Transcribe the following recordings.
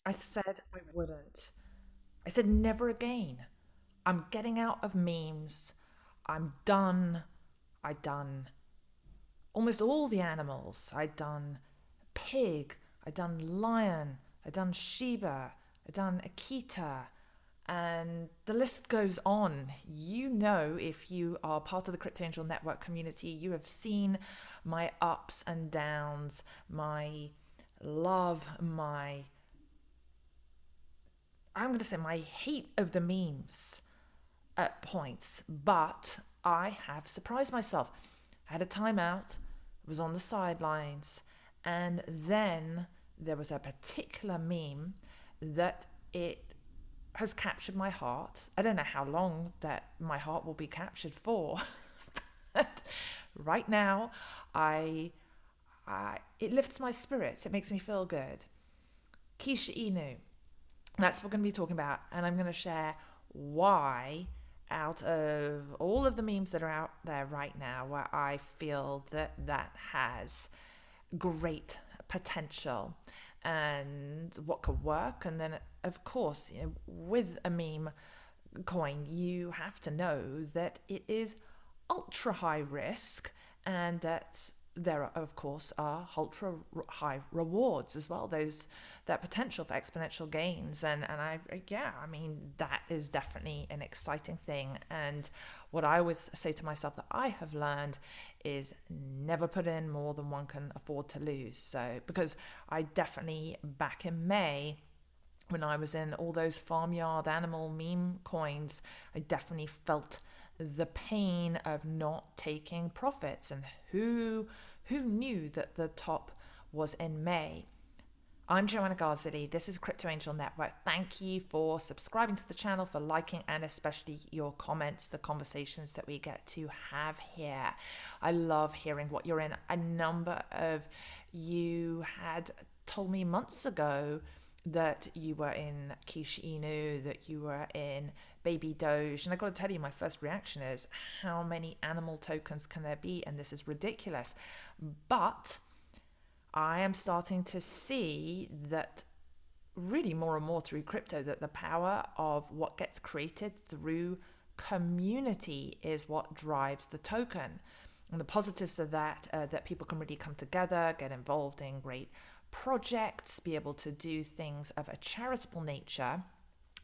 I said I wouldn't. I said never again. I'm getting out of memes. I'm done. I done almost all the animals. I'd done pig, I'd done lion, I'd done Shiba, I'd done Akita, and the list goes on. You know, if you are part of the Crypto Angel Network community, you have seen my ups and downs, my love, I'm going to say my hate of the memes at points, but I have surprised myself. I had a timeout, was on the sidelines, and then there was a particular meme that it has captured my heart. I don't know how long that my heart will be captured for, but right now, I, it lifts my spirits. It makes me feel good. Kishu Inu. That's what we're going to be talking about, and I'm going to share why out of all of the memes that are out there right now where I feel that that has great potential and what could work. And then of course, you know, with a meme coin, you have to know that it is ultra high risk and that there are, of course, are ultra high rewards as well. Those that potential for exponential gains, and I yeah, I mean that is definitely an exciting thing. And what I always say to myself that I have learned is never put in more than one can afford to lose. So because I definitely back in May when I was in all those farmyard animal meme coins, I definitely felt the pain of not taking profits. And who knew that the top was in May? I'm Joanna Garzilli. This is Crypto Angel Network. Thank you for subscribing to the channel, for liking, and especially your comments, the conversations that we get to have here. I love hearing what you're in. A number of you had told me months ago that you were in Kishu Inu, that you were in Baby Doge. And I got to tell you, my first reaction is, how many animal tokens can there be? And this is ridiculous. But I am starting to see that really more and more through crypto that the power of what gets created through community is what drives the token. And the positives of that, that people can really come together, get involved in great projects, be able to do things of a charitable nature.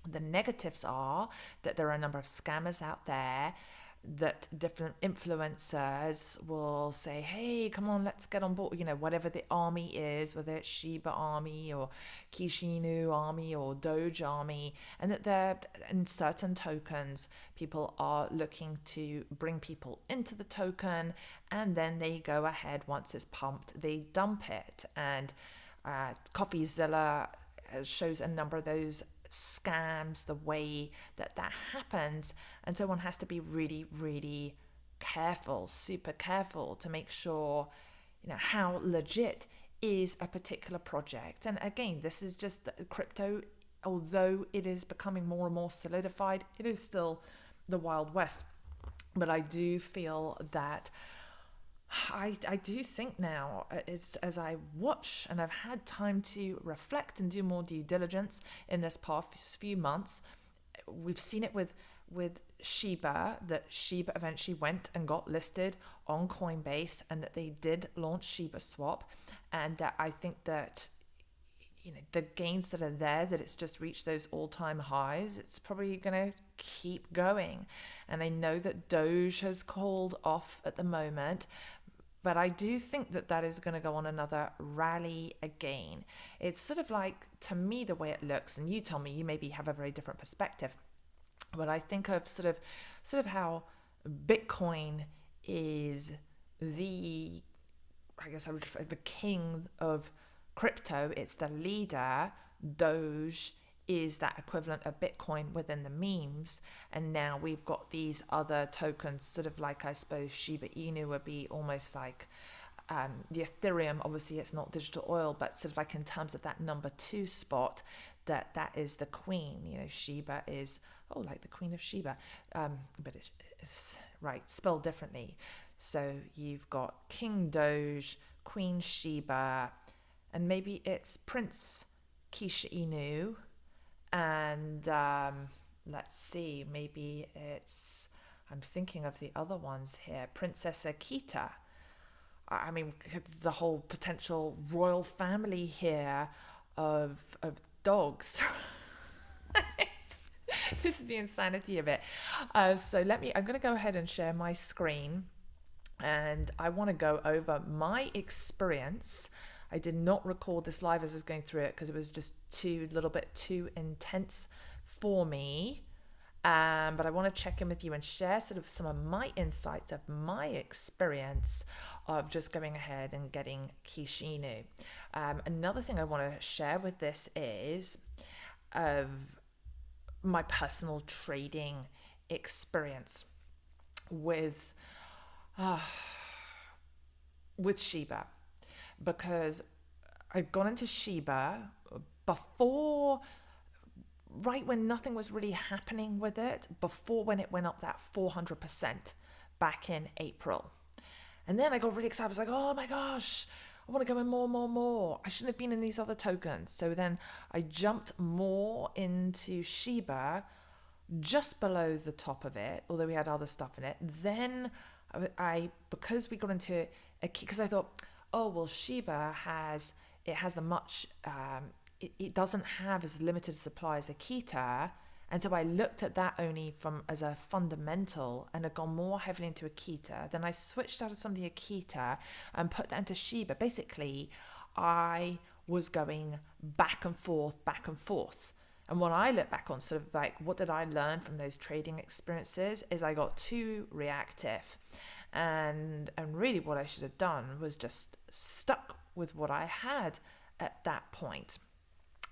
The negatives are that there are a number of scammers out there, that different influencers will say, hey, come on, let's get on board, you know, whatever the army is, whether it's Shiba Army or Kishu Inu Army or Doge Army, and that they're in certain tokens, people are looking to bring people into the token, and then they go ahead, once it's pumped, they dump it. And CoffeeZilla shows a number of those scams, the way that that happens. And so one has to be really, really careful, super careful to make sure, you know, how legit is a particular project. And again, this is just crypto, although it is becoming more and more solidified, it is still the Wild West. But I do feel that I do think now, as I watch and I've had time to reflect and do more due diligence in this past few months, we've seen it with Shiba, that Shiba eventually went and got listed on Coinbase, and that they did launch Shiba Swap, and that I think that, you know, the gains that are there, that it's just reached those all-time highs, it's probably going to keep going. And I know that Doge has called off at the moment, but I do think that that is going to go on another rally again. It's sort of like, to me, the way it looks, and you tell me, you maybe have a very different perspective, but I think of sort of how Bitcoin is the, I guess I would, the king of crypto. It's the leader. Doge is that equivalent of Bitcoin within the memes. And now we've got these other tokens, sort of like, I suppose Shiba Inu would be almost like the Ethereum. Obviously it's not digital oil, but sort of like in terms of that number two spot, that is the queen. You know, Shiba is, oh, like the queen of Shiba, but it's right, spelled differently. So you've got King Doge, Queen Shiba, and maybe it's Prince Kishu Inu, and let's see, maybe I'm thinking of the other ones here, Princess Akita. I mean, the whole potential royal family here of dogs. This is the insanity of it. So I'm going to go ahead and share my screen, and I want to go over my experience. I did not record this live as I was going through it because it was just a little bit too intense for me. But I want to check in with you and share sort of some of my insights of my experience of just going ahead and getting Kishu Inu. Another thing I want to share with this is of my personal trading experience with Shiba, because I'd gone into Shiba before, right when nothing was really happening with it, before when it went up that 400% back in April. And then I got really excited. I was like, oh my gosh, I want to go in more. I shouldn't have been in these other tokens. So then I jumped more into Shiba just below the top of it, although we had other stuff in it. Then because we got into because I thought, oh, well, Shiba has the much, it doesn't have as limited supply as Akita. And so I looked at that only as a fundamental and had gone more heavily into Akita. Then I switched out of some of the Akita and put that into Shiba. Basically, I was going back and forth. And when I look back on sort of like, what did I learn from those trading experiences, is I got too reactive. And really what I should have done was just stuck with what I had at that point,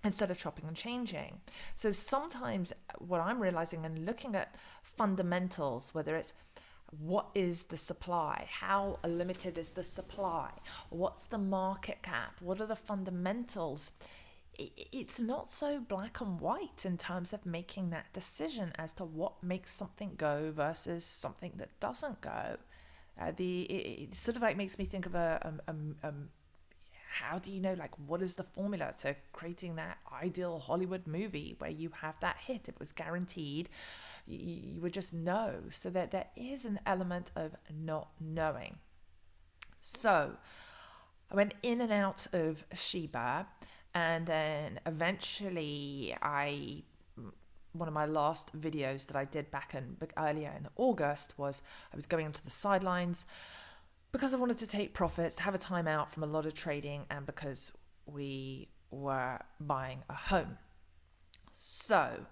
instead of chopping and changing. So sometimes what I'm realizing and looking at fundamentals, whether it's what is the supply, how limited is the supply, what's the market cap, what are the fundamentals, it's not so black and white in terms of making that decision as to what makes something go versus something that doesn't go. It sort of like makes me think of how do you know, like, what is the formula to creating that ideal Hollywood movie where you have that hit? If it was guaranteed, you would just know. So that there is an element of not knowing. So I went in and out of Shiba, and then eventually one of my last videos that I did earlier in August was I was going into the sidelines because I wanted to take profits, to have a time out from a lot of trading, and because we were buying a home. So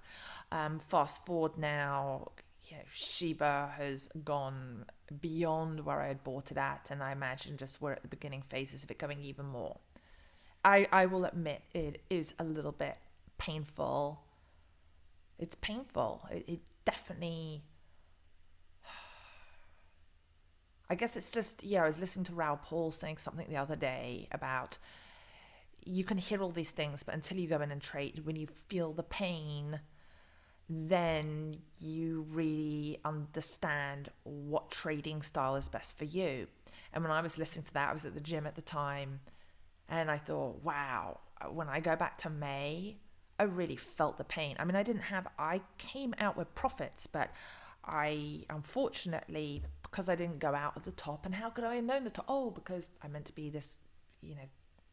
fast forward now, Shiba has gone beyond where I had bought it at, and I imagine just we're at the beginning phases of it going even more. I will admit it is a little bit painful. It's painful. It definitely... I guess it's just, I was listening to Raoul Paul saying something the other day about, you can hear all these things, but until you go in and trade, when you feel the pain, then you really understand what trading style is best for you. And when I was listening to that, I was at the gym at the time, and I thought, wow, when I go back to May, I really felt the pain. I mean, I came out with profits, but I, unfortunately, because I didn't go out at the top, and how could I have known the top? Oh, because I meant to be this,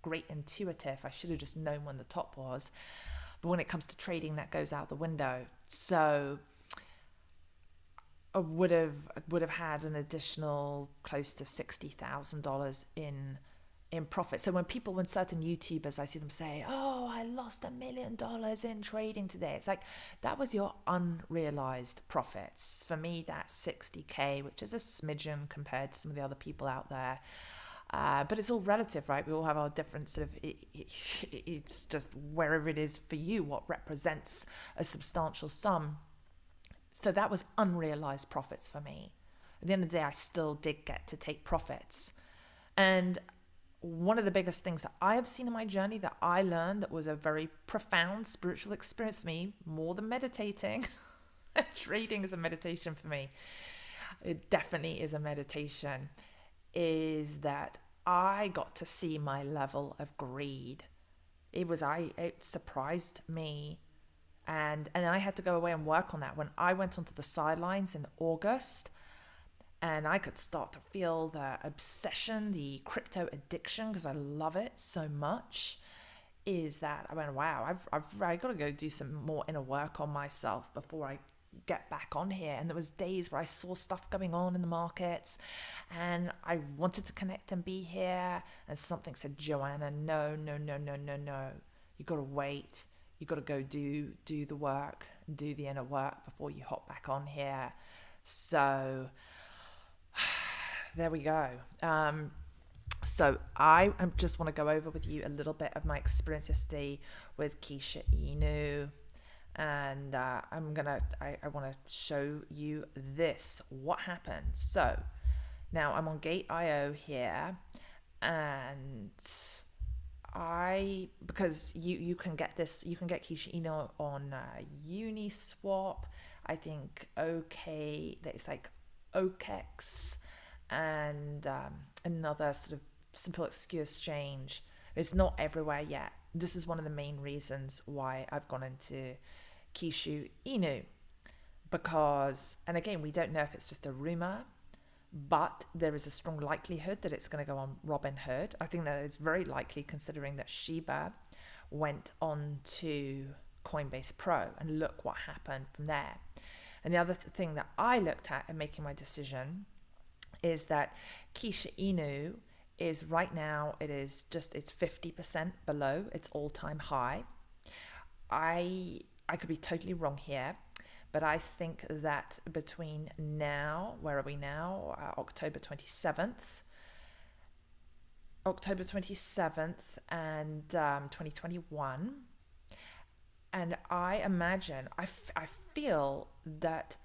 great intuitive. I should have just known when the top was. But when it comes to trading, that goes out the window. So I would have had an additional close to $60,000 in profit. So when certain YouTubers, I see them say, oh, I lost $1 million in trading today, it's like, that was your unrealized profits. For me, that's 60K, which is a smidgen compared to some of the other people out there. But it's all relative, right? We all have our different sort of, it's just wherever it is for you, what represents a substantial sum. So that was unrealized profits for me. At the end of the day, I still did get to take profits. And one of the biggest things that I have seen in my journey that I learned that was a very profound spiritual experience for me, more than meditating. Trading is a meditation for me. It definitely is a meditation, is that I got to see my level of greed It surprised me. And I had to go away and work on that when I went onto the sidelines in August, and I could start to feel the obsession, the crypto addiction, because I love it so much. Is that I went, wow, I got to go do some more inner work on myself before I get back on here. And there was days where I saw stuff going on in the markets and I wanted to connect and be here, and something said, Joanna, no, you got to wait. You got to go do the work, do the inner work before you hop back on here. So there we go. So I just want to go over with you a little bit of my experience yesterday with Kishu Inu. And I want to show you this, what happened. So now I'm on Gate.io here, and because you can get Kishu Inu on Uniswap, I think it's like OKEX, and another sort of simple secure exchange. It's not everywhere yet. This is one of the main reasons why I've gone into Kishu Inu, because, and again, we don't know if it's just a rumor, but there is a strong likelihood that it's going to go on Robinhood. I think that it's very likely, considering that Shiba went on to Coinbase Pro, and look what happened from there. And the other thing that I looked at in making my decision is that Kishu Inu is right now, it's 50% below its all-time high. I could be totally wrong here, but I think that between now, where are we now? October 27th and 2021. And I imagine, I feel that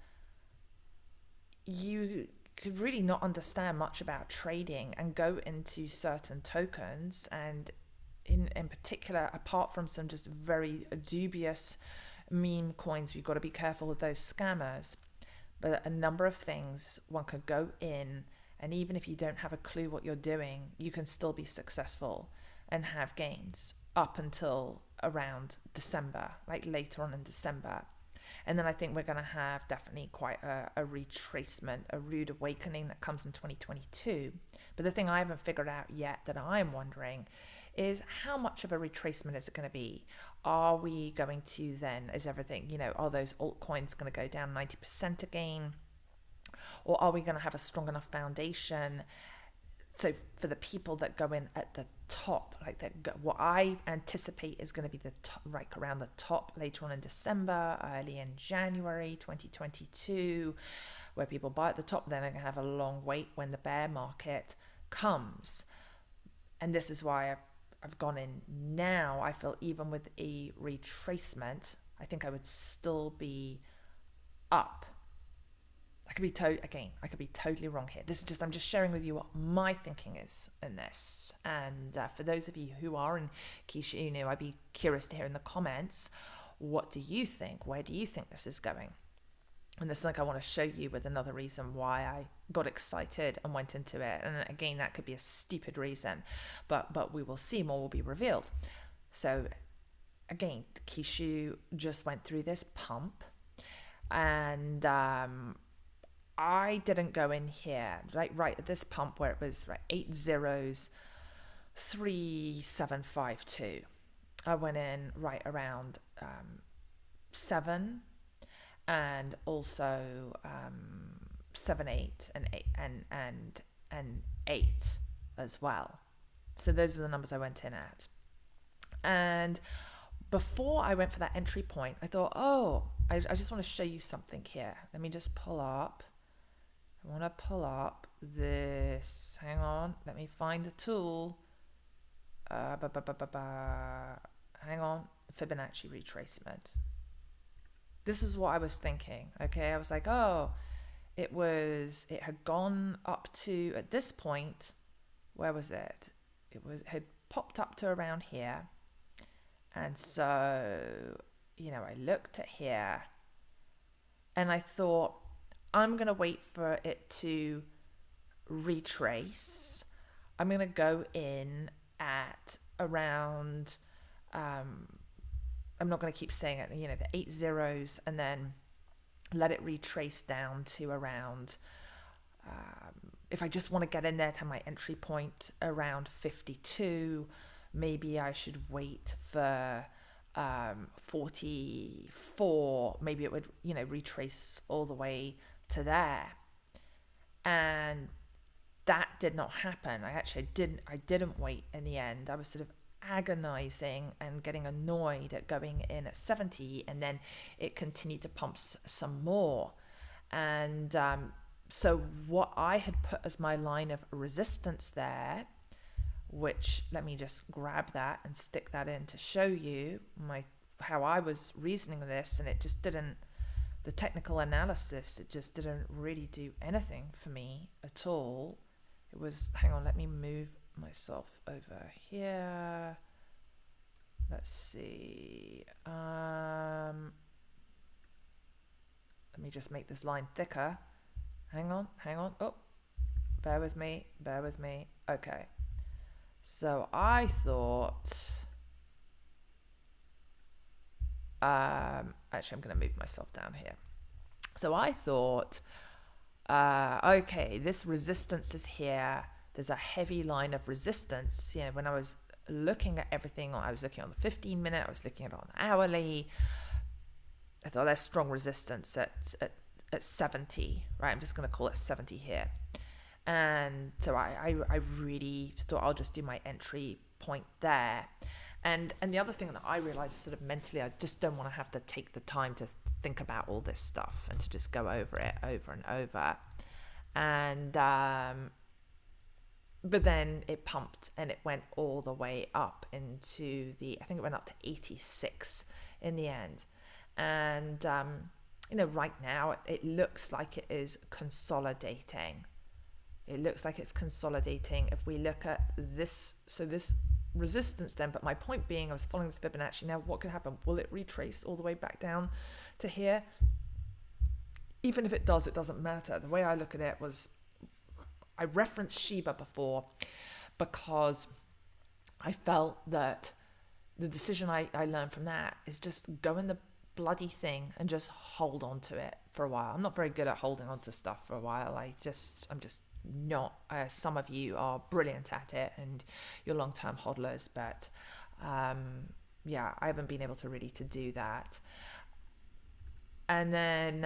you could really not understand much about trading and go into certain tokens, and in particular, apart from some just very dubious meme coins, we've got to be careful with those scammers. But a number of things, one could go in, and even if you don't have a clue what you're doing, you can still be successful and have gains up until around December, like later on in December. And then I think we're going to have definitely quite a retracement, a rude awakening that comes in 2022. But the thing I haven't figured out yet that I'm wondering is, how much of a retracement is it going to be? Are we going to then, is everything, are those altcoins going to go down 90% again? Or are we going to have a strong enough foundation? So for the people that go in at the top, what I anticipate is going to be the top, right around the top later on in December, early in January 2022, where people buy at the top, then they're going to have a long wait when the bear market comes. And this is why I've gone in now. I feel even with a retracement, I think I would still be up. I could be totally wrong here. I'm just sharing with you what my thinking is in this. And for those of you who are in Kishu Inu, I'd be curious to hear in the comments, what do you think? Where do you think this is going? And this is I want to show you with another reason why I got excited and went into it. And again, that could be a stupid reason, but we will see, more will be revealed. So again, Kishu just went through this pump, and I didn't go in here right at this pump where it was 803752. I went in right around 7, and also 7, 8, and 8 as well. So those are the numbers I went in at. And before I went for that entry point, I thought, I just want to show you something here. Let me just pull up. I want to pull up this. Hang on. Let me find the tool. Hang on. Fibonacci retracement. This is what I was thinking. Okay. I was like, it had gone up to, at this point, where was it? It had popped up to around here. And so, I looked at here and I thought, I'm going to wait for it to retrace. I'm going to go in at around I'm not going to keep saying it, the 8 zeros, and then let it retrace down to around, if I just want to get in there to my entry point around 52, maybe I should wait for 44. Maybe it would, retrace all the way to there. And that did not happen. I didn't wait in the end. I was sort of agonizing and getting annoyed at going in at 70, and then it continued to pump some more. And so what I had put as my line of resistance there, which, let me just grab that and stick that in to show you how I was reasoning this, and it just didn't, the technical analysis, it just didn't really do anything for me at all. It was, hang on, let me move myself over here. Let's see. Let me just make this line thicker. Hang on. Oh, bear with me. Okay. So I thought, actually, I'm going to move myself down here. So I thought, okay, this resistance is here. There's a heavy line of resistance. When I was looking at everything, I was looking on the 15-minute, I was looking at it on the hourly. I thought there's strong resistance at 70, right? I'm just going to call it 70 here. And so I really thought I'll just do my entry point there. And the other thing that I realized sort of mentally, I just don't want to have to take the time to think about all this stuff and to just go over it over and over. And but then it pumped and it went all the way up into I think it went up to 86 in the end. And right now it looks like it is consolidating. It looks like it's consolidating. If we look at this, so this resistance then, but my point being, I was following this Fibonacci. Now what could happen? Will it retrace all the way back down to here? Even if it does, it doesn't matter. The way I look at it was, I referenced Shiba before because I felt that the decision I learned from that is just go in the bloody thing and just hold on to it for a while. I'm not very good at holding on to stuff for a while. I'm just not. Some of you are brilliant at it and you're long-term hodlers, but I haven't been able to really to do that. And then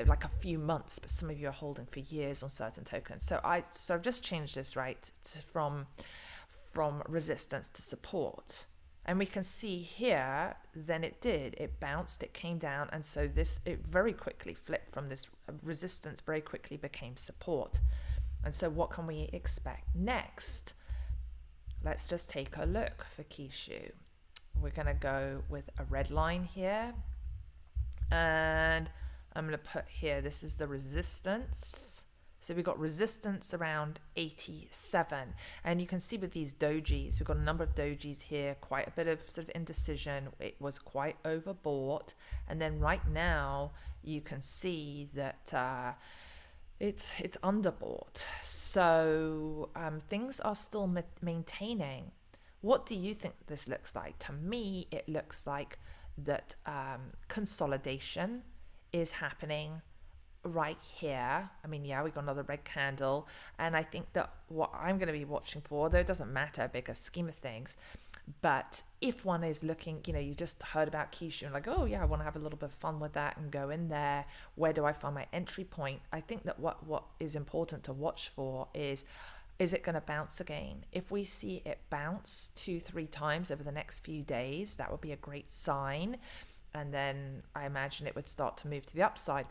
like a few months, but some of you are holding for years on certain tokens. So I've just changed this from resistance to support. And we can see here, then it bounced, it came down. And so it very quickly flipped from this resistance, very quickly became support. And so what can we expect next? Let's just take a look for Kishu. We're going to go with a red line here. And I'm going to put here, this is the resistance. So we've got resistance around 87. And you can see with these dojis, we've got a number of dojis here, quite a bit of sort of indecision. It was quite overbought. And then right now, you can see that it's underbought. So things are still maintaining. What do you think this looks like? To me, it looks like that consolidation is happening right here. I mean, we got another red candle, and I think that what I'm going to be watching for, though it doesn't matter, bigger scheme of things, but if one is looking, you just heard about Kishu and like, oh yeah, I want to have a little bit of fun with that and go in there, where do I find my entry point? I think that what is important to watch for is it going to bounce again? If we see it bounce 2-3 times over the next few days, that would be a great sign. And then I imagine it would start to move to the upside.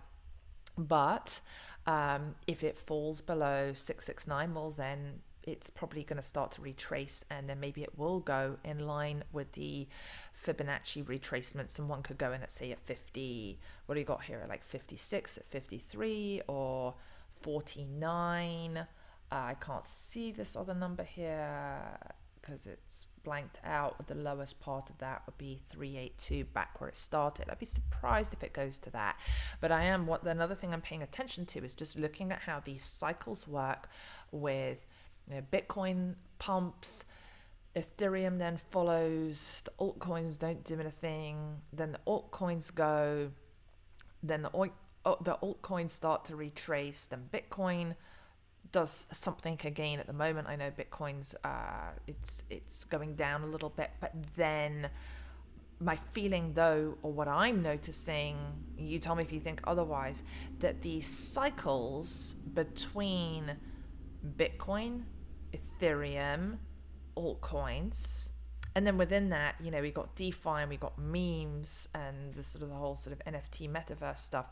But if it falls below 669, well, then it's probably going to start to retrace, and then maybe it will go in line with the Fibonacci retracements, and one could go in at, say, at 50. What do you got here? Like 56 at 53 or 49. I can't see this other number here because it's blanked out. The lowest part of that would be 382, back where it started. I'd be surprised if it goes to that. But another thing I'm paying attention to is just looking at how these cycles work with Bitcoin pumps, Ethereum then follows, the altcoins don't do anything, then the altcoins go, then the altcoins start to retrace, then Bitcoin does something again. At the moment, I know Bitcoin's it's going down a little bit, but then my feeling though, or what I'm noticing, you tell me if you think otherwise, that the cycles between Bitcoin, Ethereum, altcoins, and then within that, we got DeFi and we got memes and the whole sort of NFT metaverse stuff,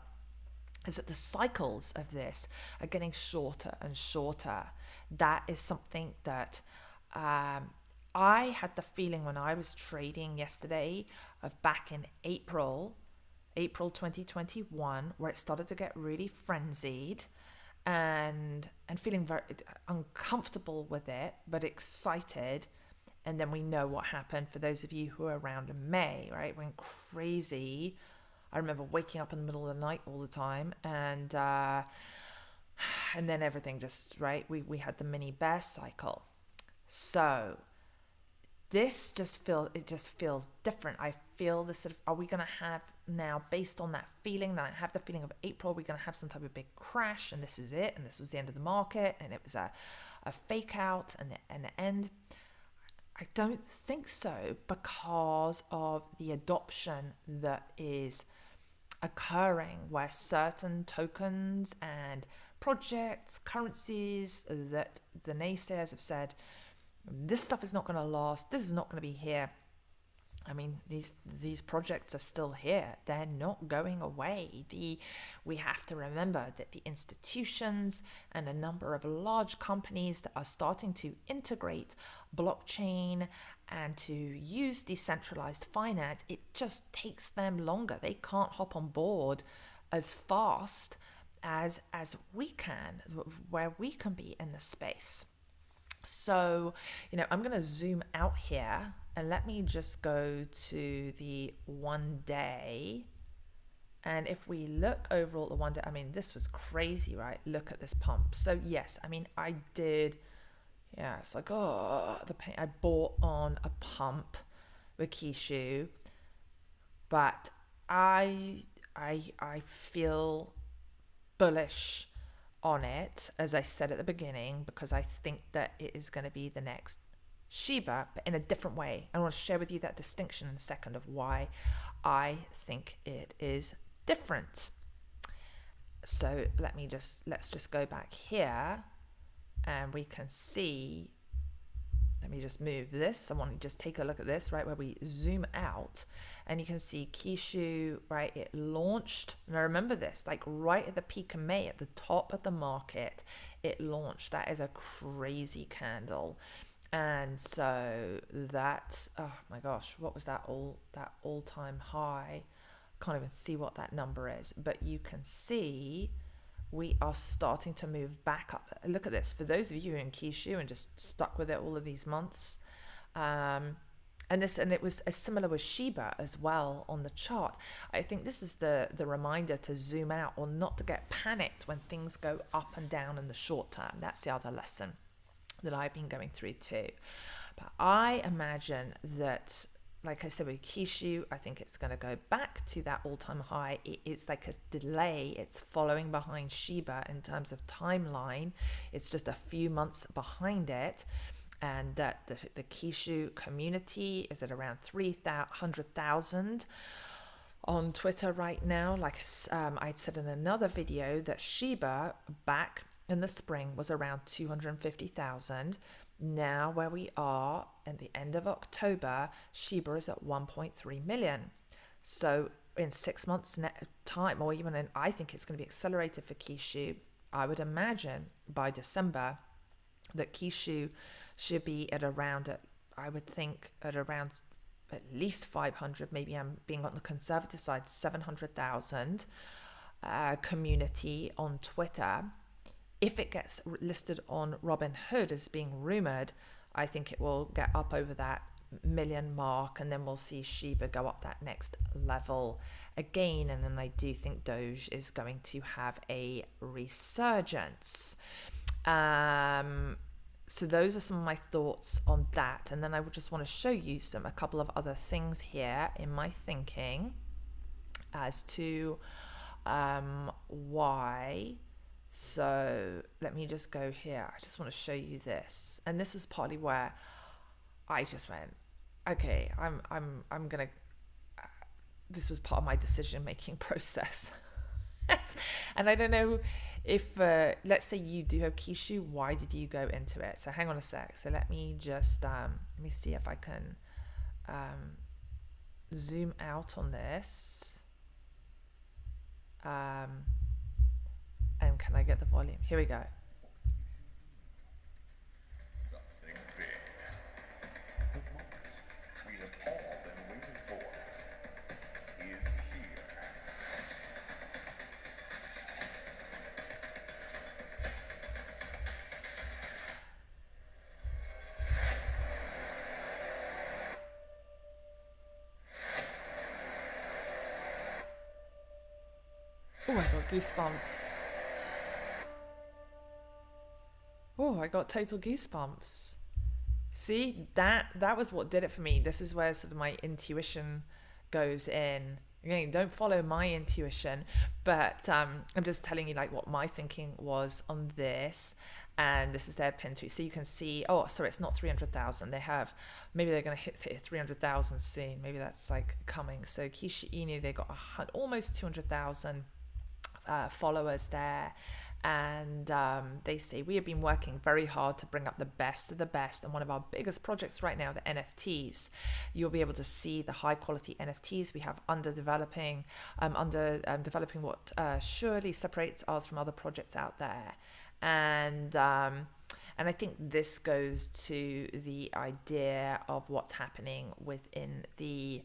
is that the cycles of this are getting shorter and shorter. That is something that I had the feeling when I was trading yesterday of back in April 2021, where it started to get really frenzied and feeling very uncomfortable with it, but excited. And then we know what happened for those of you who are around in May, right? It went crazy. I remember waking up in the middle of the night all the time, and then everything just, right? We had the mini bear cycle. So this just feels different. I feel this sort of, are we going to have now, based on that feeling that I have the feeling of April, we're going to have some type of big crash, and this is it, and this was the end of the market, and it was a fake out and the end. I don't think so, because of the adoption that is occurring, where certain tokens and projects, currencies that the naysayers have said, this stuff is not going to last, this is not going to be here. I mean, these projects are still here. They're not going away. We have to remember that the institutions and a number of large companies that are starting to integrate blockchain and to use decentralized finance, it just takes them longer. They can't hop on board as fast as we can, where we can be in the space. So, I'm going to zoom out here and let me just go to the 1 day. And if we look overall at the 1 day, I mean, this was crazy, right? Look at this pump. So yes, I mean, I did, it's like, the pain. I bought on a pump with Kishu, but I feel bullish on it, as I said at the beginning, because I think that it is going to be the next Shiba, but in a different way. I want to share with you that distinction in a second of why I think it is different. So let's just go back here, and we can see, let me just move this. I want to just take a look at this, right, where we zoom out, and you can see Kishu, right, it launched, and I remember this, like right at the peak of May, at the top of the market, it launched. That is a crazy candle. And so that, oh my gosh, what was that all-time high? Can't even see what that number is, but you can see we are starting to move back up. Look at this. For those of you in Kishu and just stuck with it all of these months, and it was similar with Shiba as well on the chart. I think this is the reminder to zoom out, or not to get panicked when things go up and down in the short term. That's the other lesson that I've been going through too. But I imagine that, like I said with Kishu, I think it's going to go back to that all-time high. It's like a delay. It's following behind Shiba in terms of timeline. It's just a few months behind it. And that the Kishu community is at around 300,000 on Twitter right now. Like I'd said in another video, that Shiba back in the spring was around 250,000. Now where we are at the end of October, Shiba is at 1.3 million. So in 6 months time, or even I think it's going to be accelerated for Kishu. I would imagine by December that Kishu should be at around, I would think at around at least 500, maybe I'm being on the conservative side, 700,000 community on Twitter. If it gets listed on Robinhood as being rumored, I think it will get up over that million mark, and then we'll see Shiba go up that next level again. And then I do think Doge is going to have a resurgence. So those are some of my thoughts on that, and then I would just want to show you a couple of other things here in my thinking as to why. So let me just go here. I just want to show you this, and this was partly where I just went, okay, I'm gonna. This was part of my decision making process. And I don't know if, let's say you do have Kishu, why did you go into it? So hang on a sec. So let me just, let me see if I can zoom out on this. And can I get the volume? Here we go. Something big. The moment we have all been waiting for is here. Oh, I got goosebumps. Oh, I got total goosebumps. See, that was what did it for me. This is where sort of my intuition goes in. Again, don't follow my intuition, but I'm just telling you like what my thinking was on this. And this is their pin to. So you can see, oh, sorry, it's not 300,000. They have, maybe they're going to hit 300,000 soon. Maybe that's like coming. So Kishu Inu, they got almost 200,000 followers there. And they say, we have been working very hard to bring up the best of the best. And one of our biggest projects right now, the NFTs, you'll be able to see the high quality NFTs we have developing what surely separates us from other projects out there. And I think this goes to the idea of what's happening within the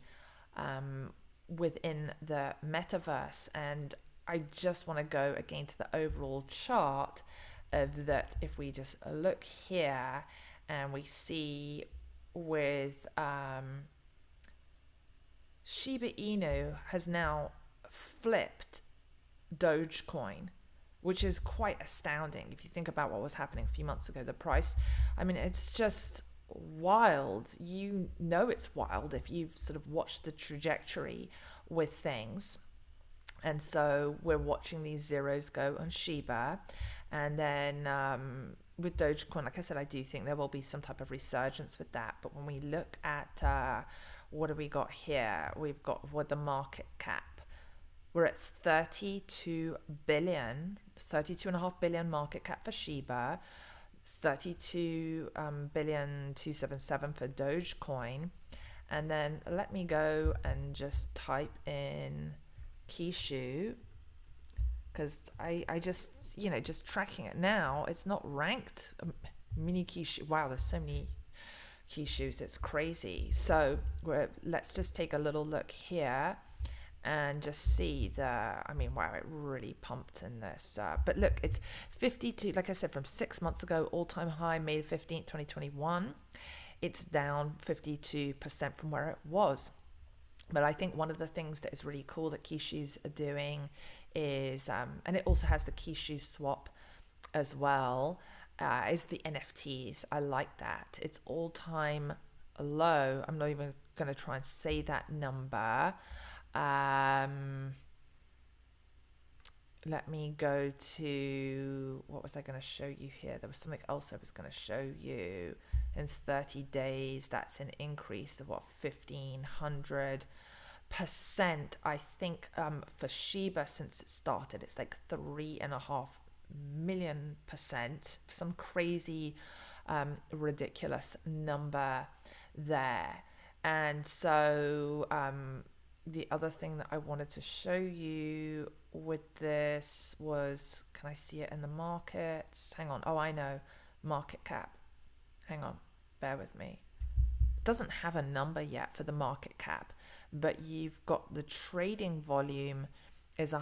metaverse. And I just want to go again to the overall chart of that. If we just look here and we see with Shiba Inu has now flipped Dogecoin, which is quite astounding if you think about what was happening a few months ago. The price, I mean, it's just wild. You know it's wild if you've sort of watched the trajectory with things. And so we're watching these zeros go on Shiba. And then with Dogecoin, like I said, I do think there will be some type of resurgence with that. But when we look at what do we got here? We've got what the market cap. We're at 32 billion, 32.5 billion market cap for Shiba, 32 billion 277 for Dogecoin. And then let me go and just type in Kishu, because I just, just tracking it now, it's not ranked. Mini Kishu, wow, there's so many Kishus, it's crazy. So let's just take a little look here and just see wow, it really pumped in this. But look, it's 52, like I said, from 6 months ago, all-time high, May 15th, 2021. It's down 52% from where it was. But I think one of the things that is really cool that Kishus are doing is, and it also has the Kishu swap as well, is the NFTs. I like that. It's all-time low. I'm not even going to try and say that number. Let me go to, what was I going to show you here? There was something else I was going to show you. In 30 days, that's an increase of 1,500%. I think for Shiba, since it started, it's like 3.5 million%. Some crazy, ridiculous number there. And so the other thing that I wanted to show you with this was, can I see it in the markets? Hang on. Oh, I know. Market cap. Hang on. Bear with me. It doesn't have a number yet for the market cap, but you've got the trading volume is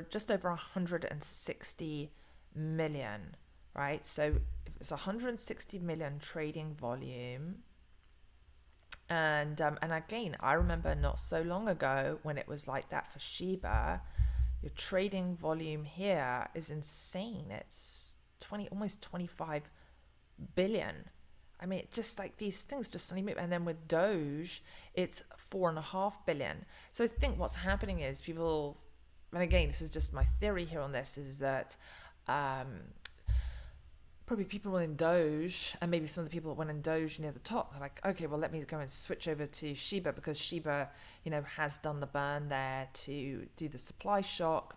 just over 160 million, right? So if it's 160 million trading volume, and again, I remember not so long ago when it was like that for Shiba. Your trading volume here is insane. It's almost 25 billion. I mean, just like these things just suddenly move. And then with Doge, it's 4.5 billion. So I think what's happening is people, and again, this is just my theory here on this, is that um, probably people in Doge, and maybe some of the people that went in Doge near the top are like, okay, well, let me go and switch over to Shiba, because Shiba, has done the burn there to do the supply shock.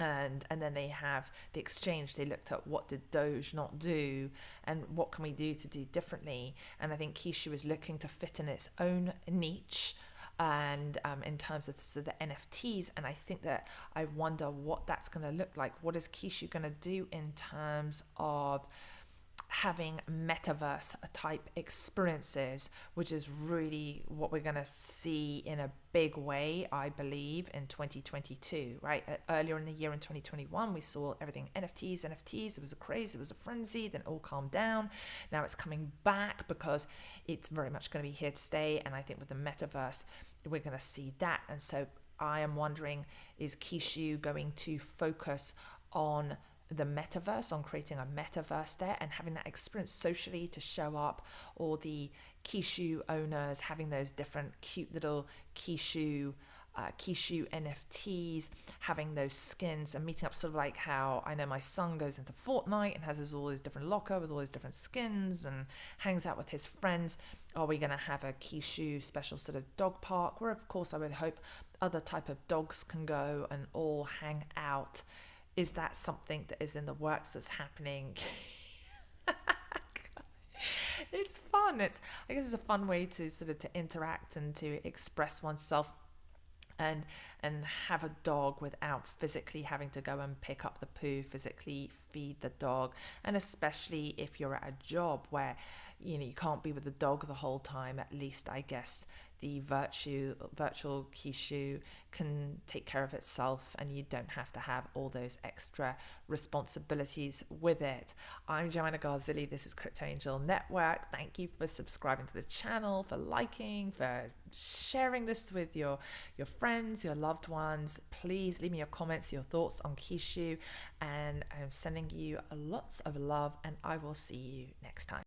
And then they have the exchange. They looked at what did Doge not do and what can we do to do differently. And I think Kishu is looking to fit in its own niche, and in terms of the NFTs. And I think that I wonder what that's going to look like. What is Kishu going to do in terms of having metaverse type experiences, which is really what we're going to see in a big way, I believe, in 2022, right? Earlier in the year in 2021, we saw everything NFTs. It was a craze, it was a frenzy, then it all calmed down. Now it's coming back because it's very much going to be here to stay. And I think with the metaverse, we're going to see that. And so I am wondering, is Kishu going to focus on the metaverse, on creating a metaverse there and having that experience socially to show up, or the Kishu owners having those different cute little Kishu NFTs, having those skins and meeting up, sort of like how I know my son goes into Fortnite and has all these different locker with all these different skins and hangs out with his friends. Are we going to have a Kishu special sort of dog park where, of course, I would hope other type of dogs can go and all hang out? Is that something that is in the works, that's happening? It's fun. I guess it's a fun way to sort of to interact and to express oneself, and have a dog without physically having to go and pick up the poo, physically feed the dog. And especially if you're at a job where you can't be with the dog the whole time, at least I guess the virtual Kishu can take care of itself and you don't have to have all those extra responsibilities with it. I'm Joanna Garzilli. This is Crypto Angel Network. Thank you for subscribing to the channel, for liking, for sharing this with your friends, your loved ones. Please leave me your comments, your thoughts on Kishu, and I'm sending you lots of love, and I will see you next time.